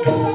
Oh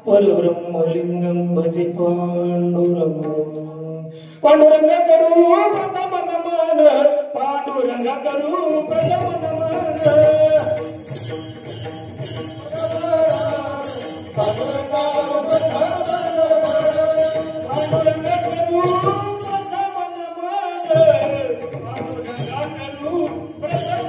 परब्रह्मलिंगं भजे पांडुरंग पांडुरंग करू प्रथम नमन पांडुरंग करू प्रथम नमन पांडुरंग करू प्रथम नमन पांडुरंग करू प्रथम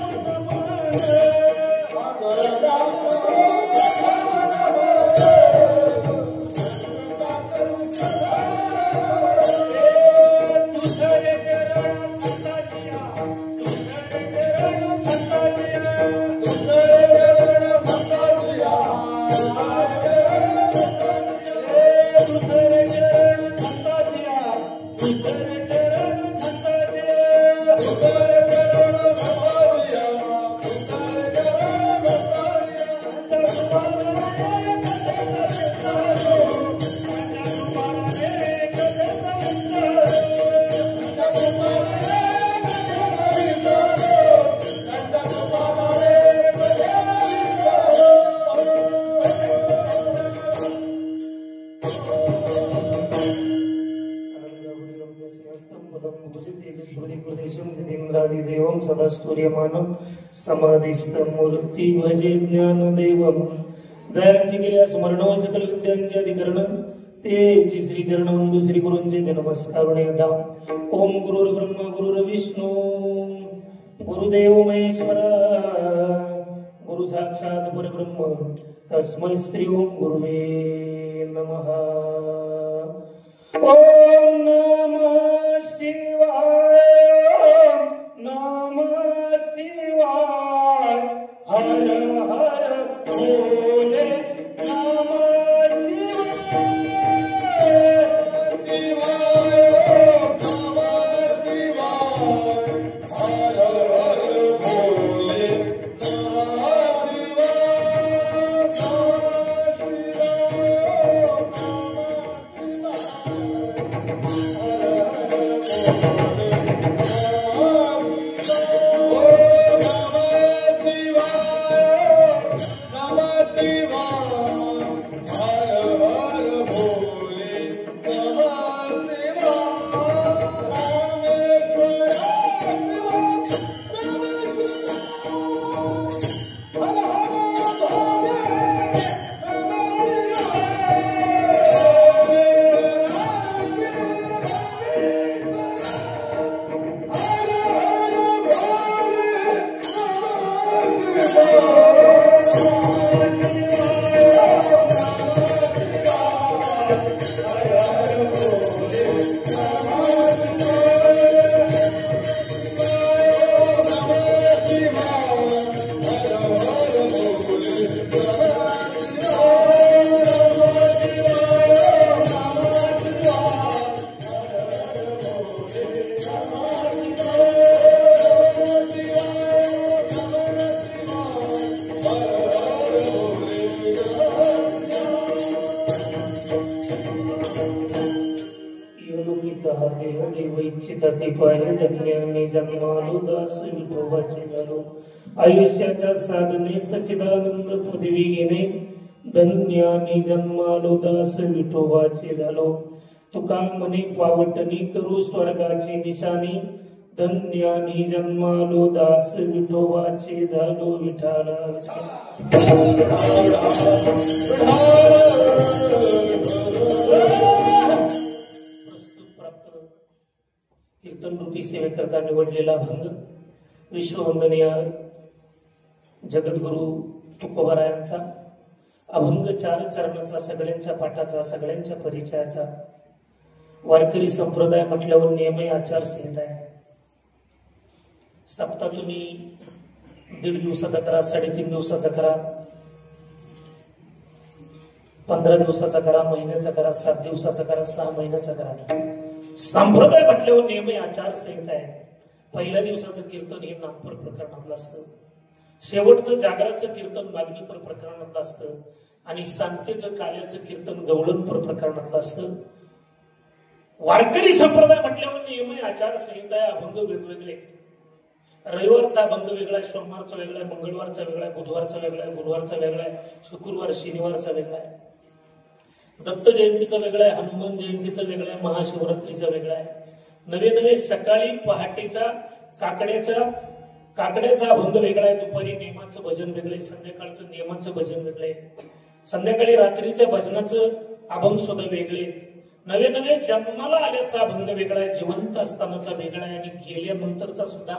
सदा सूर्यमानं समाधिस्थं मूर्ती भजे ज्ञानदेवं जयांची गेल्या स्मरण सकल विद्यांचे अधिकरण तेची श्री चरणवंदू श्री गुरूंचे ते नमस्कार यदा ओम गुरुर्ब्रह्मा गुरुर्विष्णू गुरुदेव महेश्वर गुरु साक्षात परब्रह्म तस्मै श्री ओम गुरुवे नमः ओम नमः शिवाय नमः शिवाय हर हर भोले नमः शिवाय शिवाय नमः शिवाय हर हर भोले नमः आयुष्याच्या साधने सच्चिदानंद पदवी घेणे धन्यानी जन्मालो दास विठोबाचे झालो तुका म्हणे पावटणी करू स्वर्गाची निशाणी धन्यानी जन्मालो दास विठोबाचे झालो विठाला कीर्तन रूपी सेवेकरता निवडलेला अभंग विश्ववंदनीय जगद्गुरु तुकोबारायांचा अभंग 4 चरणाचा, सगळ्यांच्या पाठाचा, सगळ्यांच्या परिचयाचा. वारकरी संप्रदाय म्हटल्यावर नियमय आचारसंहिता आहे. सप्ताह तुम्ही 1.5 दिवसाचा करा, 3.5 दिवसाचा करा, 15 दिवसाचा करा, महिन्याचा करा, 7 दिवसाचा करा, 6 महिन्याचा करा. संप्रदाय म्हटल्यावर नियमय आचारसंहिता आहे. पहिल्या दिवसाचं कीर्तन हे नागपूर प्रकरणातलं असतं, शेवटचं जागराचं कीर्तन मागणीपर प्रकरणातलं असतं आणि सांगतेचं काल्याचं कीर्तन गवळणपर प्रकरणातलं असतं. वारकरी संप्रदाय म्हटल्यावर नियमय आचारसंहिता आहे. अभंग वेगवेगळे. रविवारचा अभंग वेगळा आहे, सोमवारचा वेगळा आहे, मंगळवारचा वेगळा आहे, बुधवारचा वेगळा आहे, गुरुवारचा वेगळा आहे, शुक्रवार शनिवारचा वेगळा आहे, दत्त जयंतीचा वेगळा आहे, हनुमान जयंतीचा वेगळा आहे, महाशिवरात्रीचा वेगळा आहे. नवे नवे सकाळी पहाटेचा काकड्याचा अभंग वेगळा आहे, दुपारी नियमाचं भजन वेगळं आहे, संध्याकाळचं नियमाचं भजन वेगळं आहे, संध्याकाळी रात्रीच्या भजनाचं अभंग सुद्धा वेगळे. नवे नवे जन्माला आल्याचा अभंग वेगळा आहे, जिवंत असतानाचा वेगळा आहे आणि गेल्यानंतरचा सुद्धा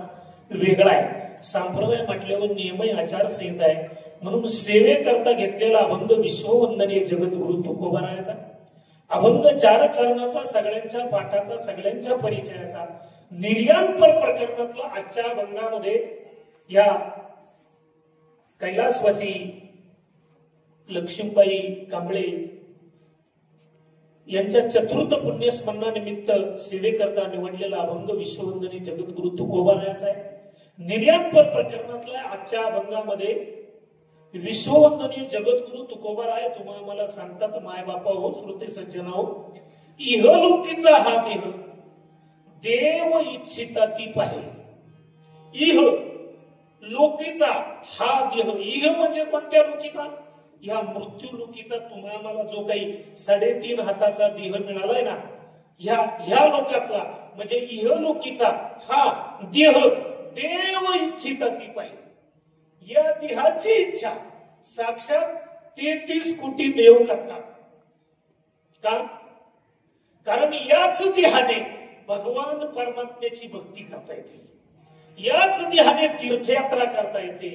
वेगळा आहे. संप्रदाय म्हटल्यावर नियमय आचारसंहिता आहे. म्हणून सेवेकरता घेतलेला अभंग विश्ववंदनीय जगद्गुरु तुकोबारायाचा अभंग 4 चरणाचा, सगळ्यांच्या पाठाचा, सगळ्यांच्या परिचयाचा, निर्याणपर प्रकरणातला आजच्या अभंगामध्ये या कैलासवासी लक्ष्मीबाई कांबळे यांच्या चतुर्थ पुण्यस्मरणानिमित्त सेवेकरता निवडलेला अभंग विश्ववंदनीय जगद्गुरु तुकोबारायाचा आहे. निर्याणपर प्रकरणातल्या आजच्या अभंगामध्ये विश्ववंदनीय जगद्गुरु तुकोबाराय तुम्हा आम्हाला सांगतात, माय बापा हो, श्रोते सज्जन हो, इहलोकीचा हा देह देव इच्छिता ती पाहे. इह लोकीचा हा देह, इह म्हणजे कोणत्या लोकीचा? या मृत्यू लोकीचा. तुम्हा आम्हाला जो काही 3.5 हाताचा देह मिळालाय ना, ह्या लोकातला म्हणजे इह लोकीचा हा देह देव इच्छिता ती पाहिजे. या देहाची इच्छा साक्षात 33 कोटी देव करतात. का? कारण याच देहाने भगवान परमात्म्याची भक्ती करता येते, याच देहाने तीर्थयात्रा करता येते,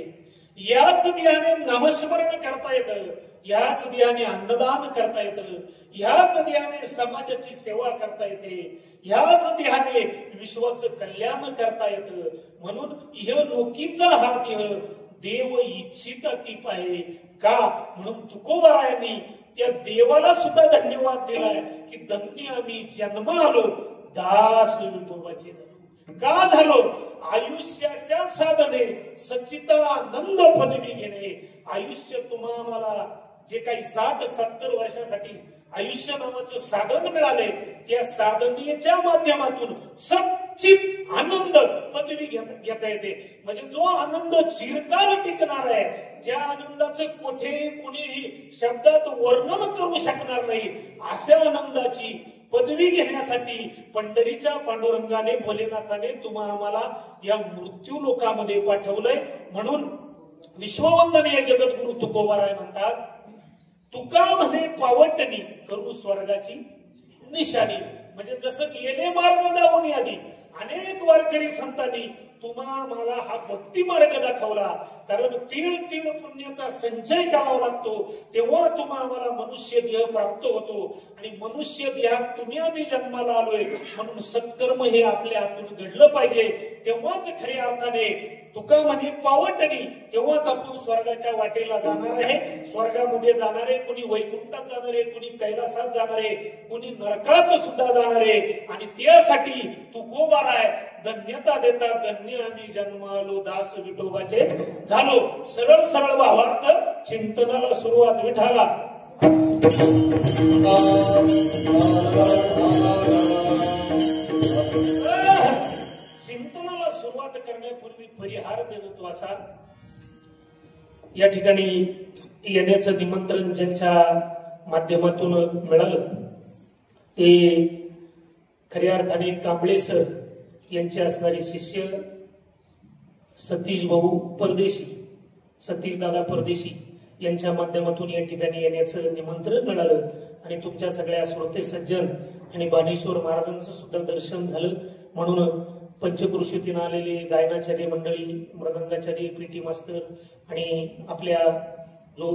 याच देहाने नामस्मरण करता येतं, याच देहाने अन्नदान करता येतं, ह्याच देहाने समाजाची सेवा करता येते, ह्याच देहाने विश्वाचं कल्याण करता येतं. म्हणून इहलोकीचा हा देह देव इच्छिता ती पाहे. का? म्हणून तुकोबारायांनी त्या देवाला सुद्धा धन्यवाद दिलाय की धन्य आम्ही जन्म आलो, दास विठोबाचे झालो. का झालो? आयुष्याच्या साधने सच्चिदानंद पदवी घेणे. आयुष्य तुम्हा आम्हाला जे काही 60-70 वर्षासाठी आयुष्य नावाचं साधन मिळाले, त्या साधनेच्या माध्यमातून सच्चित आनंद पदवी घेता येते. म्हणजे जो आनंद चिरकाल टिकणार आहे, ज्या आनंदाचं कुणीही शब्दात वर्णन करू शकणार नाही, अशा आनंदाची पदवी घेण्यासाठी पंढरीच्या पांडुरंगाने, भोलेनाथाने तुम्हा आम्हाला या मृत्यू लोकामध्ये पाठवलंय. म्हणून विश्ववंदनीय जगद्गुरु तुकोबाराय म्हणतात, तुका म्हणे पावटणी करू स्वर्गाची निशाणी. म्हणजे जसं गेले मार्ग दावून आधी अनेक वारकरी संतांनी तुम्हा आम्हाला हा भक्ती मार्ग दाखवला. कारण तीळ पुण्याचा संचय करावा लागतो, तेव्हा तुम्हा आम्हाला मनुष्य देह प्राप्त होतो. आणि मनुष्य देहात तुम्ही आम्ही जन्माला आलोय, म्हणून सत्कर्म हे आपल्या हातून घडलं पाहिजे. तेव्हाच खऱ्या अर्थाने तुका म्हणे पावटणी, तेव्हाच आपण स्वर्गाच्या वाटेला जाणार आहे. स्वर्गामध्ये जाणार आहे, कुणी वैकुंठात जाणार आहे, कुणी कैलासात जाणार आहे, कुणी नरकात सुद्धा जाणार आहे. आणि त्यासाठी तुकोबाराय धन्यता देतात. धन्य आम्ही जन्मालो, दास विठोबाचे झालो. सरळ सरळ भावार्थ चिंतनाला सुरुवात विठाला. चिंतनाला सुरुवात करण्यापूर्वी परिहार देतो असा या ठिकाणी येण्याचं निमंत्रण ज्यांच्या माध्यमातून मिळालं ते खऱ्या अर्थाने कांबळे सर यांचे असणारे शिष्य सतीश भाऊ परदेशी, सतीश दादा परदेशी यांच्या माध्यमातून या ठिकाणी येण्याचं निमंत्रण मिळालं. आणि तुमच्या सगळ्या श्रोते सज्जन आणि बाणेश्वर महाराजांचं सुद्धा दर्शन झालं. म्हणून पंचकृषीतून आलेले गायनाचार्य मंडळी, मृदंगाचार्य, पीटी मास्तर आणि आपल्या जो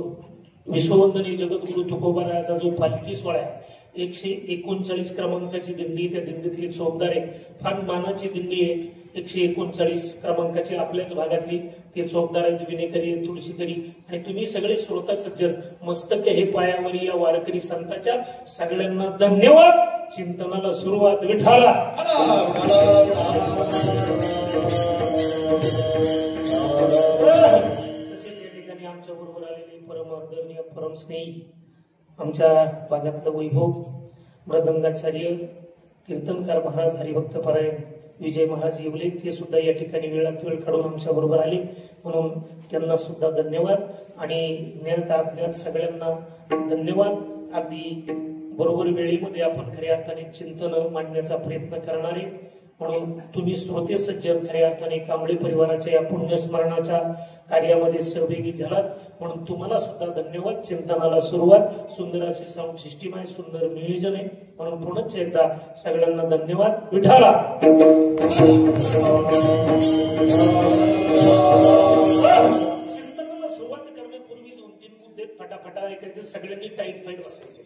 विश्ववंदनीय जगद्गुरु तुकोबारायाचा जो पालखी सोहळा आहे, 139 क्रमांकाची दिंडी, त्या दिंडीतली चौकदार आहे, फार मानाची दिंडी आहे. 139 क्रमांकाची आपल्याच भागातली ते चौकदार आहेत, विनेकरी, तुळशीकरी, आणि तुम्ही सगळे श्रोता सज्जन मस्तक हे पायावरी या वारकरी संतांच्या, सगळ्यांना धन्यवाद. चिंतनाला सुरुवात विठाला. तसेच या ठिकाणी आमच्या बरोबर आलेले परम आदरणीय, परम स्नेही आमच्या भागातलं वैभव मृदंगाचार्य, कीर्तनकार महाराज हरिभक्त परायण विजय महाराज येवले, ते सुद्धा या ठिकाणी वेळात वेळ काढून आमच्या बरोबर आले, म्हणून त्यांना सुद्धा धन्यवाद. आणि ज्ञात अज्ञात सगळ्यांना धन्यवाद. अगदी बरोबर वेळेमध्ये आपण खऱ्या अर्थाने चिंतन मांडण्याचा प्रयत्न करणारे, म्हणून तुम्ही श्रोते सज्जन खऱ्या अर्थाने कांबळे परिवाराच्या या पुण्यस्मरणाच्या कार्यामध्ये सहभागी झालात, म्हणून तुम्हाला सुद्धा धन्यवाद. चिंतनाला सुरुवात. सुंदर अशी साऊंड सिस्टीम आहे, सुंदर नियोजन आहे, म्हणून पुनश्च एकदा सगळ्यांना धन्यवाद. विठाला. चिंतनाला सुरुवात करण्यापूर्वी 2-3 मुद्दे फटाफटा ऐकायचे. सगळ्यांनी टाईट फाईट बसायचे,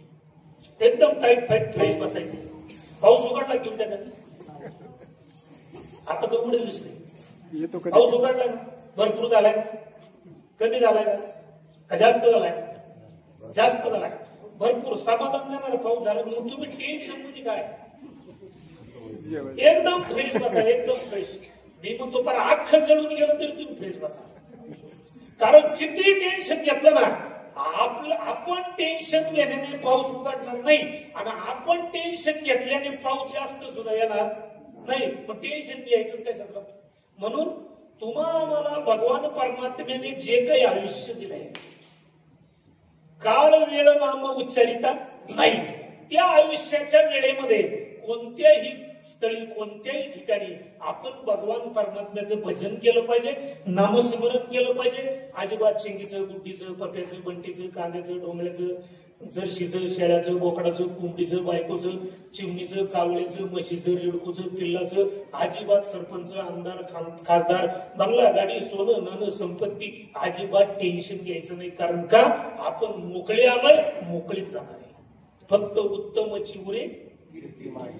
एकदम टाईट फाईट फ्रेश बसायचे. पाऊस उघडला तुमच्याकडे? आता तर उघडेलच नाही. पाऊस उघडला ना? भरपूर झालाय, कमी झालाय का जास्त झालाय? जास्त झालाय. भरपूर समाधान देणार पाऊस झाला. मग तुम्ही टेन्शन मध्ये काय? एकदम फ्रेश बसा, एकदम फ्रेश. मी म्हणतो पर अख्खं जळून गेलं तरी तुम्ही फ्रेश बसा. कारण किती टेन्शन घेतलं ना, आपण टेन्शन घेण्याने पाऊस उघडणार नाही, आणि आपण टेन्शन घेतल्याने पाऊस जास्त सुद्धा येणार नाही. मग टेन्शन घ्यायचंच काय सासरा? म्हणून तुम्हाला भगवान परमात्म्याने जे काही आयुष्य दिलंय, काळ वेळ नाम उच्चारिता नाही, त्या आयुष्याच्या वेळेमध्ये कोणत्याही स्थळी, कोणत्याही ठिकाणी आपण भगवान परमात्म्याचं भजन केलं पाहिजे, नामस्मरण केलं पाहिजे. अजिबात चिंगीचं, गुड्डीचं, पप्याचं, बंटीचं, कांद्याचं, डोंगळ्याचं, जर्शीचं, शेळ्याचं, बोकडाचं, कुंडीचं, बायकोचं, चिमणीचं, कावळ्याचं, म्हशीचं, रेडकोचं, पिल्लाचं अजिबात सरपंच, आमदार, खासदार, बंगला, गाडी, सोनं, नाणं, संपत्ती अजिबात टेन्शन घ्यायचं नाही. कारण का? आपण मोकळे आलोय, मोकळीच जाणार आहे. फक्त उत्तम चिमुरे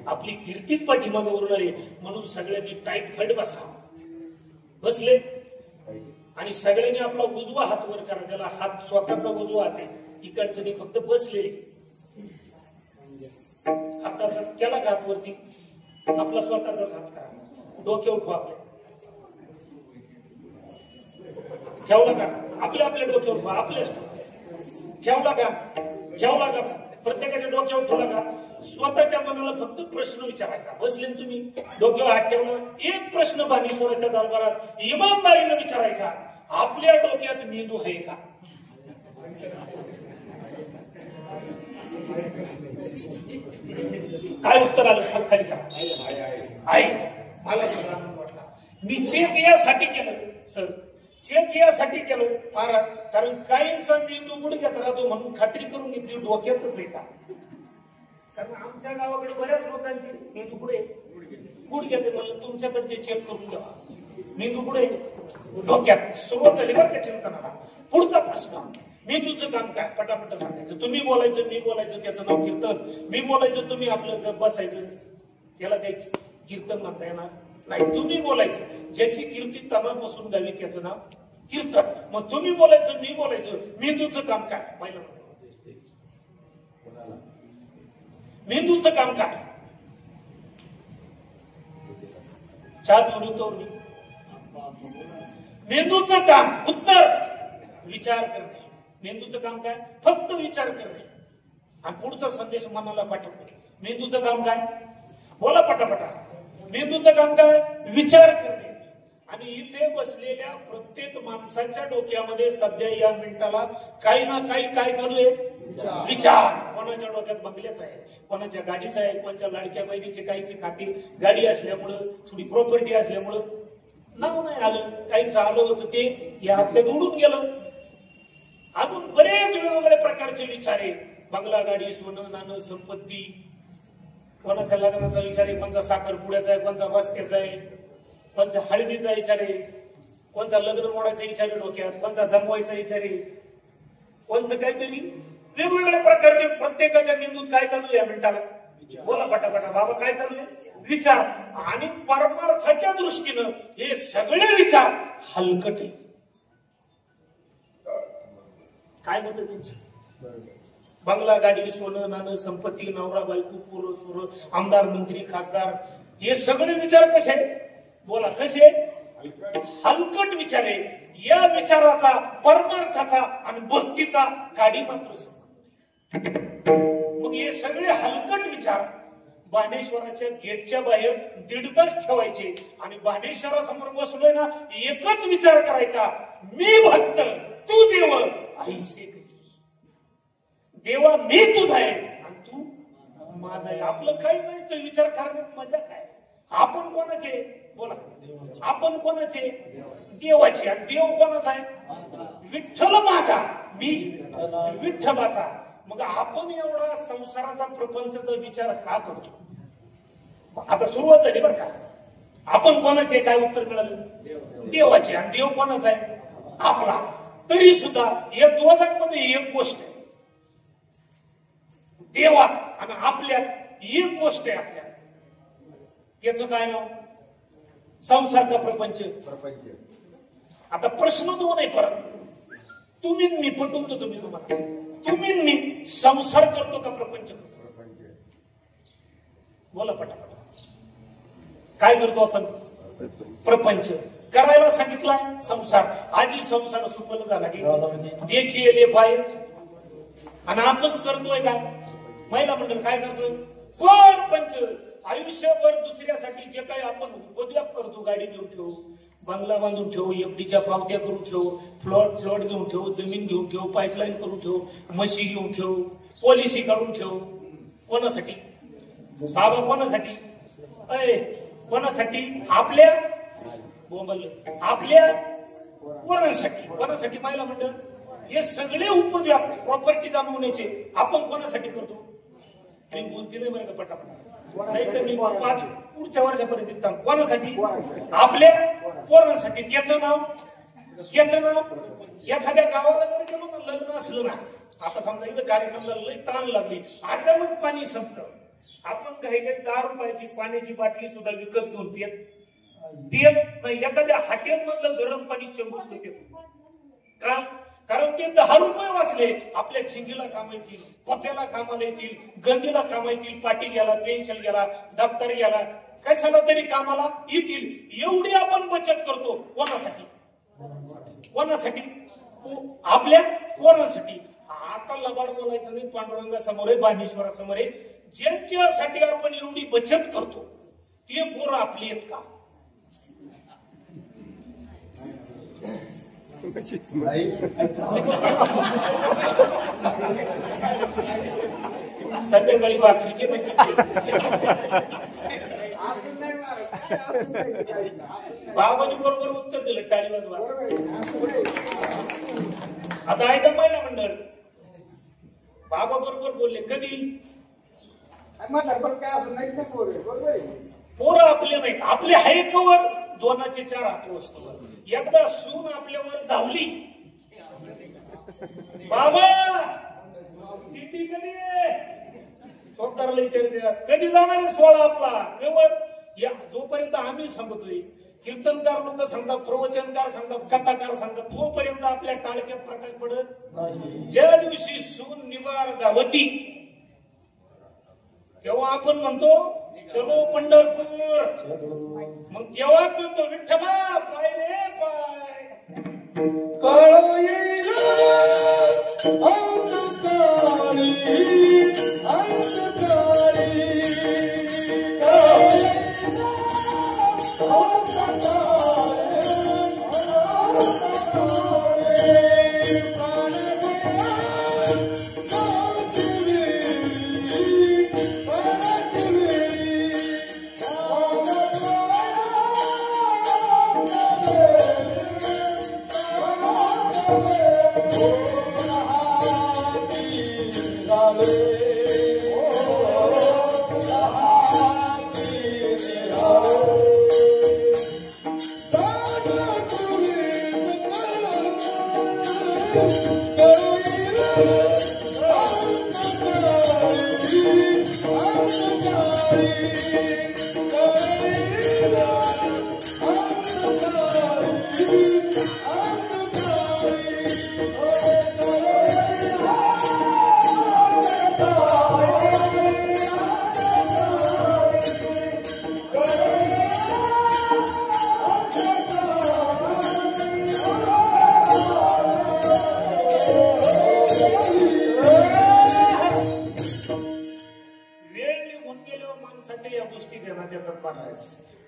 आपली कीर्तीच पाठीमागे उरणार आहे. म्हणून सगळ्यांनी टाईट फट बसा. बसले आणि सगळ्यांनी आपला उजवा हात वर करा, ज्याला हात स्वतःचा उजवा हात आहे, इकडचे फक्त बसले, हाताचा केला का हात वरती, आपला स्वतःचाच हात करा, डोक्यावर ठेवा, आपल्या ठेवला का? आपल्या आपल्या डोक्यावर ठेवा, आपल्याच ठेवला का? ठेवला का? प्रत्येकाच्या डोक्यावर ठेवला का? स्वतःच्या मनाला फक्त प्रश्न विचारायचा. बसले तुम्ही, डोक्यावर हात ठेवला, एक प्रश्न बाणीपुराच्या दरबारात इमानदारीने विचारायचा, आपल्या डोक्यात मेंदू आहे का? काय उत्तर आलं? खाली करा. आहे. मला सगळा आनंद वाटला. मी चेक यासाठी केलं सर, चेक यासाठी केलं महाराज, कारण काहींचा मेंदू गुडघ्यात राहतो म्हणून खात्री करून घेतली डोक्यातच आहे का. कारण आमच्या गावाकडे बऱ्याच लोकांचे मेंदू पुढे गुडघ्यात, म्हणलं तुमच्याकडचे चेक करून घ्यावा. मेंदू पुढे डोक्यात. सुरुवात झाली बरं का चिंतनाला. पुढचा प्रश्न, मेंदूचं काम काय? पटापट सांगायचं. तुम्ही बोलायचं, मी बोलायचं, त्याचं नाव कीर्तन. मी बोलायचं, तुम्ही आपलं गप बसायचं, त्याला काही कीर्तन म्हणता येणार नाही. तुम्ही बोलायचं, ज्याची कीर्ती तमापासून गावी त्याचं नाव कीर्तन. मग तुम्ही बोलायचं, मी बोलायचं. मेंदूचं काम काय? पाहिलं, मेंदूचं काम काय? चहा पिऊन येतो मी. मेंदूचं काम, उत्तर विचार करणे. मेंदूचं काम काय? फक्त विचार करणे आणि पुढचा संदेश मनाला पाठवणे. मेंदूचं काम काय? बोला पटापटा. मेंदूचं काम काय? विचार करणे. आणि इथे बसलेल्या प्रत्येक माणसाच्या डोक्यामध्ये सध्या या मिनिटाला काही ना काही काय चालू आहे? विचार. कोणाच्या डोक्यात बंगल्याचा आहे, कोणाच्या गाडीचा आहे, कोणाच्या लाडक्या बहिणीचे काहीची खाती गाडी असल्यामुळं, थोडी प्रॉपर्टी असल्यामुळं नाव नाही आलं, काहीच आलं होतं ते या हप्त्यात उडून गेलं. अजून बरेच वेगवेगळ्या प्रकारचे विचार आहे. बंगला, गाडी, सोनं, नाणं, संपत्ती, कोणाच्या लग्नाचा विचार आहे, कोणचा साखरपुड्याचा आहे, कोणचा रस्त्याचा आहे, कोणचा हळदीचा विचार आहे, कोणचा लग्न मोडायचा विचार आहे डोक्यात, कोणचा जमवायचा विचार आहे, कोणचं काहीतरी वेगवेगळ्या प्रकारचे प्रत्येकाच्या मेंदूत काय चालू आहे या मिनिटाला बोला पटापटा बाबा काय चालू आहे विचार. आणि परमार्थाच्या दृष्टीनं हे सगळे विचार हलकट आहे. काय मत तुमचं? बंगला गाडी सोनं नाणं संपत्ती नवरा बायको पोरं सोरं आमदार मंत्री खासदार हे सगळे विचार कसे बोला कसे हलकट विचार आहे. या विचाराचा परमार्थाचा आणि भक्तीचा काडी मात्र संबंध. मग हे सगळे हलकट विचार बाणेश्वराच्या गेटच्या बाहेर 1.5 तास ठेवायचे आणि बाणेश्वरासमोर बसलोय ना एकच विचार करायचा, मी भक्त तू देव ऐसे देवा मी तुझा आहे आणि तू माझा आहे. आपलं काही नाही तर विचार करण्यात मजा काय. आपण कोणाचे बोला आपण कोणाचे देवाचे. आणि देव कोणाचा आहे विठ्ठल माझा मी विठ्ठलाचा. मग आपण एवढा संसाराचा प्रपंचाचा विचार का करतो. आता सुरुवात झाली बरं का. आपण कोणाचे काय उत्तर मिळालं देवाचे. आणि देव कोणाचा आहे आपला. तरी सुद्धा या दोघांमध्ये एक गोष्ट आहे देवा आणि आपल्यात एक गोष्ट आहे आपल्यात त्याचं काय नाव संसार का प्रपंच. आता प्रश्न दोन आहे परत तुम्ही मी पटवून तो तुम्ही तुम्हाला तुम्ही मी संसार करतो का प्रपंच करतो बोला पटापट. काय करतो आपण प्रपंच करायला सांगितलाय संसार. आजी संसार सुपल झाला की देखील पाय आणि आपण करतोय काय महिला मंडळ काय करतोय परपंच. आयुष्यभर दुसऱ्यासाठी जे काही आपण उपद्व्याप करतो गाडी घेऊन ठेवू बंगला बांधून ठेवू एफडीच्या पावत्या करून ठेवू फ्लॉट घेऊन ठेवू जमीन घेऊन ठेवू पाईपलाईन करून ठेवू म्हशी घेऊन ठेवू पॉलिसी काढून ठेवू कोणासाठी बाबा कोणासाठी कोणासाठी आपल्या आपल्या कोणासाठी महिला मंडळ हे सगळे उपद्व्याप प्रॉपर्टी जमवण्याचे आपण कोणासाठी करतो. मी बोलते नाही बरं का पटापट नाही तर मी पुढच्या वर्षापर्यंत कोणासाठी आपल्या पोरांसाठी. त्याचं नाव एखाद्या गावाला जर गेलो ना लग्न असलं ना आता समजा इथं कार्यक्रमाला लई ताण लागली अचानक पाणी संपलं आपण काही 10 रुपयाची पाण्याची बाटली सुद्धा विकत घेऊन पियत नाही. एखाद्या हॉटेल मधलं गरम पाणी चंबून पितो का कारण ते 10 रुपये वाचले आपल्या चिंगीला कामा येतील पप्याला कामाला येतील गंगीला कामा येतील पाटी गेला पेन्शन गेला दप्तर गेला कशाला तरी कामाला येतील. एवढी आपण बचत करतो कोणासाठी आपल्या कोणासाठी. आता लबाड बोलायचं नाही पांडुरंगासमोर आहे बाणेश्वरासमोर आहे. ज्यांच्यासाठी आपण एवढी बचत करतो ते पोरं आपली आहेत का संध्याकाळी भाकरीची बचत बाबांनी बरोबर उत्तर दिलं टाळी वाजवा. आता आहे तर महिला मंडळ बाबा बरोबर बोलले कधी पोरं आपले नाहीत आपले आहे कवर 2चे 4 हात वस्तू. एकदा सून आपल्यावर धावली बाबा दिंडी कधी स्वतःला विचार कधी जाणार 16 आपला कवर. या जोपर्यंत आम्ही सांगतोय कीर्तनकार लोक सांगतात प्रवचनकार सांगतात कथाकार सांगतात तोपर्यंत आपल्या टाळक्यात प्रकाश पडत. ज्या दिवशी सून निवार गावती तेव्हा आपण म्हणतो चलो पंढरपूर. मग तेव्हा म्हणतो विठ्ठला पाय रे पाय काळो येईल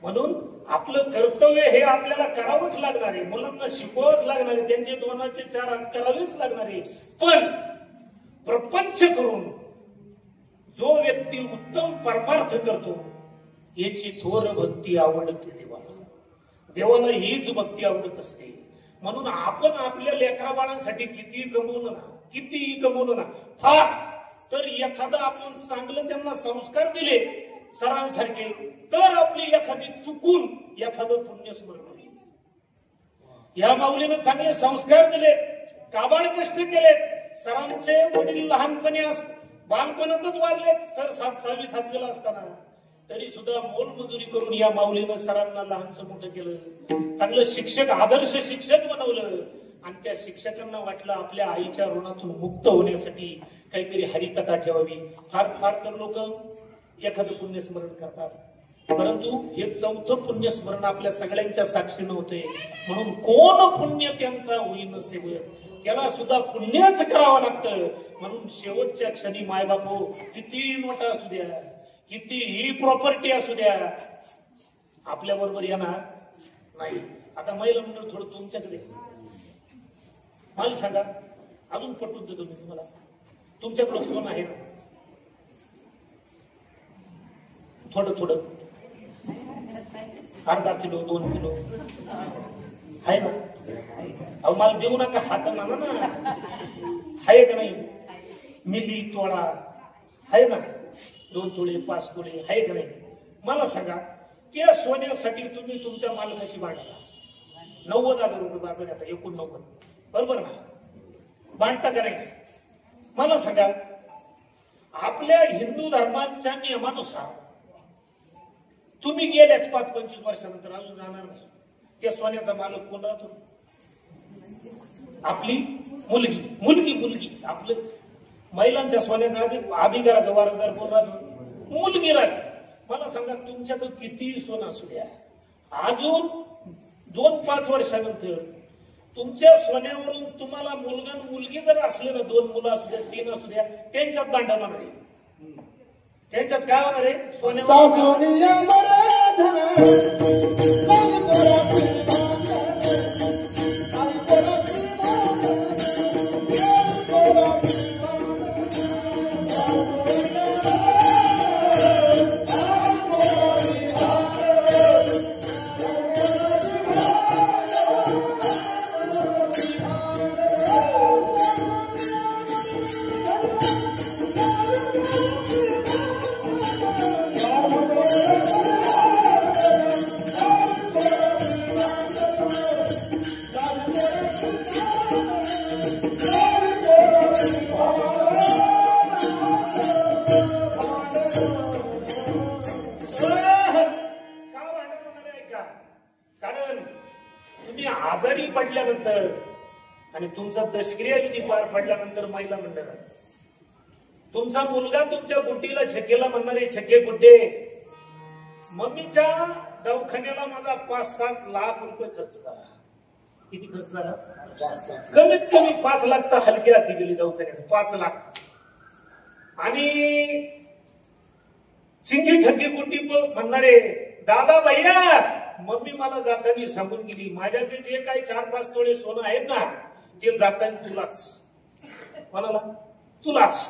म्हणून आपलं कर्तव्य हे आपल्याला करावंच लागणार आहे, मुलांना शिकवावंच लागणार आहे, त्यांचे 2चे 4 अंक करावेच लागणार आहे. पण प्रपंच करून जो व्यक्ती उत्तम परमार्थ करतो याची थोर भक्ती आवडते देवाला. देवाला हीच भक्ती आवडत असते. म्हणून आपण आपल्या लेकरा बाळांसाठी कितीही कमवलं ना फार तर एखादा आपण चांगलं त्यांना संस्कार दिले सरांसारखे तर आपली एखादी चुकून एखादं पुण्य स्मरण होईल. या माऊलीनं चांगले संस्कार दिले, काबाड कष्ट केलेत. सरांचे वडील लहानपणी बालपणातच वारलेत. सर 6वी 7वीला असताना तरी सुद्धा मोलमजुरी करून या माऊलीनं सरांना लहानचं मोठं केलं. चांगलं शिक्षक, आदर्श शिक्षक बनवलं. आणि त्या शिक्षकांना वाटलं आपल्या आईच्या ऋणातून मुक्त होण्यासाठी काहीतरी हरिकथा ठेवावी. फार तर लोक एखादं पुण्यस्मरण करतात, परंतु हे 4थं पुण्यस्मरण आपल्या सगळ्यांच्या साक्षीनं होते. म्हणून कोण पुण्य त्यांचा होईन सेवक, त्याला सुद्धा पुण्यच करावं लागतं. म्हणून शेवटच्या क्षणी मायबापो किती मोठा असू द्या, कितीही प्रॉपर्टी असू द्या, आपल्या बरोबर येणार नाही. आता महिला मंडळ थोडं तुमच्याकडे मला सांगा, अजून पटवून देतो मी तुम्हाला. तुमच्याकडे सोनं आहे ना? थोडं अर्धा किलो 2 किलो आहे ना? अहो मला देऊ नका, हात माना ना. आहे का नाही? मिली तोळा आहे ना? 2 तोळे 5 तोळे आहे का नाही? मला सांगा, त्या सोन्यासाठी तुम्ही तुमच्या मालकाशी भांडला. 90,000 रुपये बाजाराचा 89, बरोबर ना? भांडता का नाही? मला सांगा, आपल्या हिंदू धर्माच्या नियमानुसार तुम्ही गेल्याच 5-25 वर्षानंतर अजून जाणार नाही. त्या सोन्याचा मालक कोण राहतो? आपली मुलगी. आपलं महिलांच्या सोन्याचा अधिकाराचा वारसदार कोण राहतो? मुलगी राहते. मला सांगा, तुमच्याकडे किती सोनं असू द्या, अजून 2-5 वर्षानंतर तुमच्या सोन्यावरून तुम्हाला मुलगा मुलगी जर असले ना, 2 मुलं असू द्या 3 असू द्या, त्यांच्यात भांडण होणार आहे. त्यांच्यात काय होणार आहे? सोन्यावर आजारी पडल्यानंतर आणि तुमचा दशक्रिया विधी पार पडल्यानंतर महिला मंडळात तुमचा मुलगा तुमच्या बुड्डीला छकेला म्हणणारे छके बुड्डे, मम्मीच्या दवाखान्याला माझा 5-7 लाख रुपये खर्च झाला. किती खर्च झाला? कमीत कमी 5 लाख तर हलकी राहते गेली दवाखान्यात. 5 लाख. आणि चिंगी ठगी गुड्डी म्हणणारे दादा भैया, मम्मी मला जाताना सांगून गेली माझ्याकडे जे काही 4-5 तोळे सोनं आहेत ना, ते जाताना तुलाच तुलाच.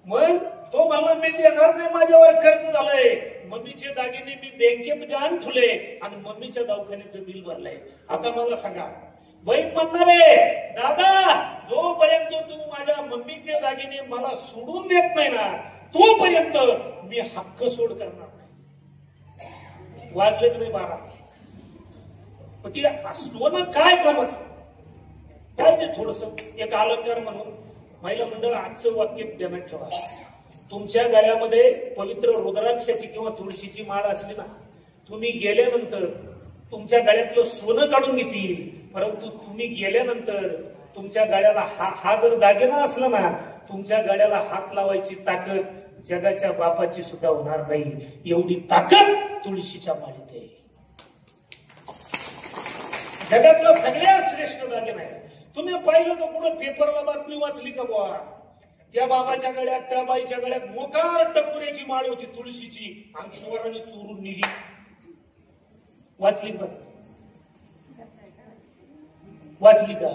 मग तो मला मी देणार नाही, माझ्यावर कर्ज झालंय. मम्मीचे दागिने मी बँकेत गहाण ठेवले आणि मम्मीच्या दवाखान्याचं बिल भरलंय. आता मला सांगा, बहीण म्हणणारे दादा, जोपर्यंत तू माझ्या मम्मीचे दागिने मला सोडून देत नाही ना, तोपर्यंत मी हक्क सोड करणार नाही. वाजले की नाही 12? ती सोनं काय कामाचं? पाहिजे थोडस एक अलंकार म्हणून. महिला मंडळ आजचं वाक्य ध्यानात ठेवा. तुमच्या गळ्यामध्ये पवित्र रुद्राक्षाची किंवा तुळशीची माळ असली ना, तुम्ही गेल्यानंतर तुमच्या गळ्यातलं सोनं काढून घेतील, परंतु तुम्ही गेल्यानंतर तुमच्या गळ्याला हा जर दागिना असला ना, तुमच्या गळ्याला हात लावायची ताकद जगाच्या बापाची सुद्धा होणार नाही. एवढी ताकद तुळशीच्या माळेत आहे. जगातला सगळ्यात श्रेष्ठ दागिना आहे. तुम्ही पाहिलं तर कुठं पेपरला बातमी वाचली का बुवा, त्या बाबाच्या गळ्यात त्या बाईच्या गळ्यात मोकार टपोऱ्याची माळ होती तुळशीची, आणि चोराने चोरून नेली. वाचली का? वाचली का?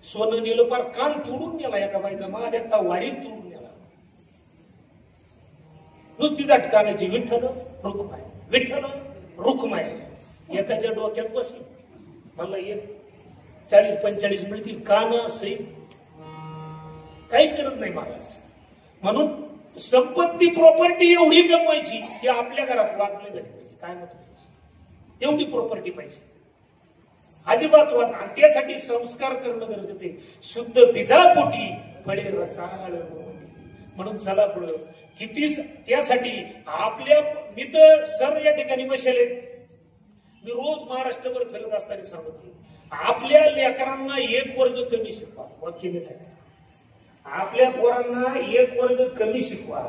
सोनं नेलं पार कान तोडून नेला एका बाईचा, महादेवता वारीत तोडून नेला. नुसती झटकाण्याची विठ्ठल रुक्माई, विठ्ठल रुक्माई एकाच्या डोक्यात बसली. मला एक 40-45 मिळतील कान सहित, काहीच करत नाही महाराज. म्हणून संपत्ती प्रॉपर्टी एवढी कमवायची की आपल्या घरात वाद नाही झाली पाहिजे. काय मत एवढी प्रॉपर्टी पाहिजे, अजिबात वाद. आणि त्यासाठी संस्कार करणं गरजेचं आहे. शुद्ध बीजापोटी फळे रसाळ. म्हणून चला पुढं किती त्यासाठी आपल्या मी तर सर या ठिकाणी बसले. मी रोज महाराष्ट्रभर फिरत असताना सांगतो, आपल्या लेकरांना एक वर्ग कमी शिकवा. वाक्य आपल्या पोरांना एक वर्ग कमी शिकवा,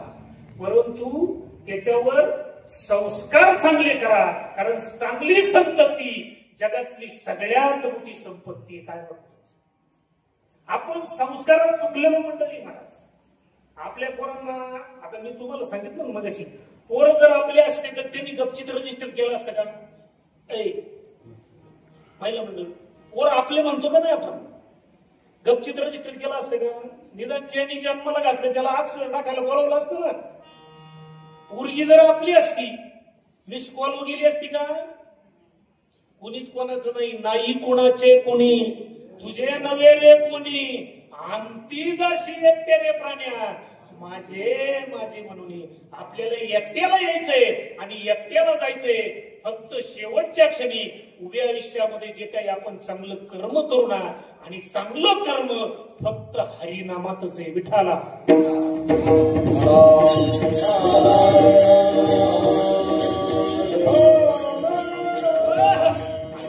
परंतु त्याच्यावर संस्कार चांगले करा. कारण चांगली संतती जगातली सगळ्यात मोठी संपत्ती. काय म्हणतो आपण संस्कारात चुकलेलो मंडळी महाराज. आपल्या पोरांना आता मी तुम्हाला सांगितलं ना मगाशी, पोरं जर आपले असते तर त्यांनी गपचित रजिस्टर केलं असतं का? महिला मंडळ पोर आपले म्हणतो का नाही, आपण गपचित रजिस्टर केलं असतं का? निदान ज्यांनी जन्माला घातलं त्याला अक्षर टाकायला बोलावलं असतं ना. पोरगी जर आपली असती, मिस कॉल गेली असती का? कुणीच कोणाचं नाही, नाही कोणाचे कोणी, तुझे नवे रे कोणी, अंती जाशी एकटे रे प्राण्या, माझे माझे म्हणून. आपल्याला एकट्याला यायचंय आणि एकट्याला जायचंय. फक्त शेवटच्या क्षणी उभ्या आयुष्यामध्ये जे काही आपण चांगलं कर्म करू ना, आणि चांगलं कर्म फक्त हरिनामातच आहे. विठाला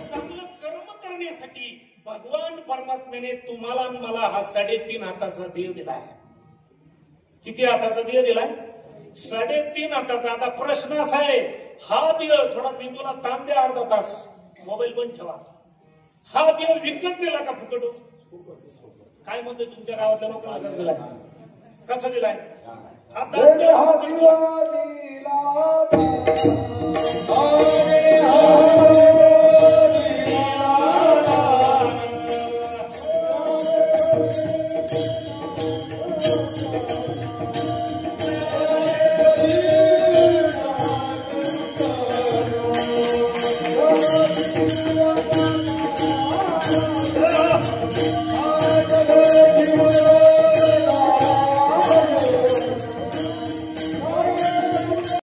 चांगलं कर्म करण्यासाठी भगवान परमात्म्याने तुम्हाला मला हा 3.5 हाताचा देह दिलाय. किती हाताचा देह दिलाय? 3.5 हाताचा. आता प्रश्न असा आहे, हा देह थोडा मेंदूला ताण द्या, अर्धा तास मोबाईल बंद ठेवा. हा देह विकत दिला का फुकट? काय म्हणते तुमच्या गावातल्या लोकांना? कसा दिलाय? कसा दिलाय?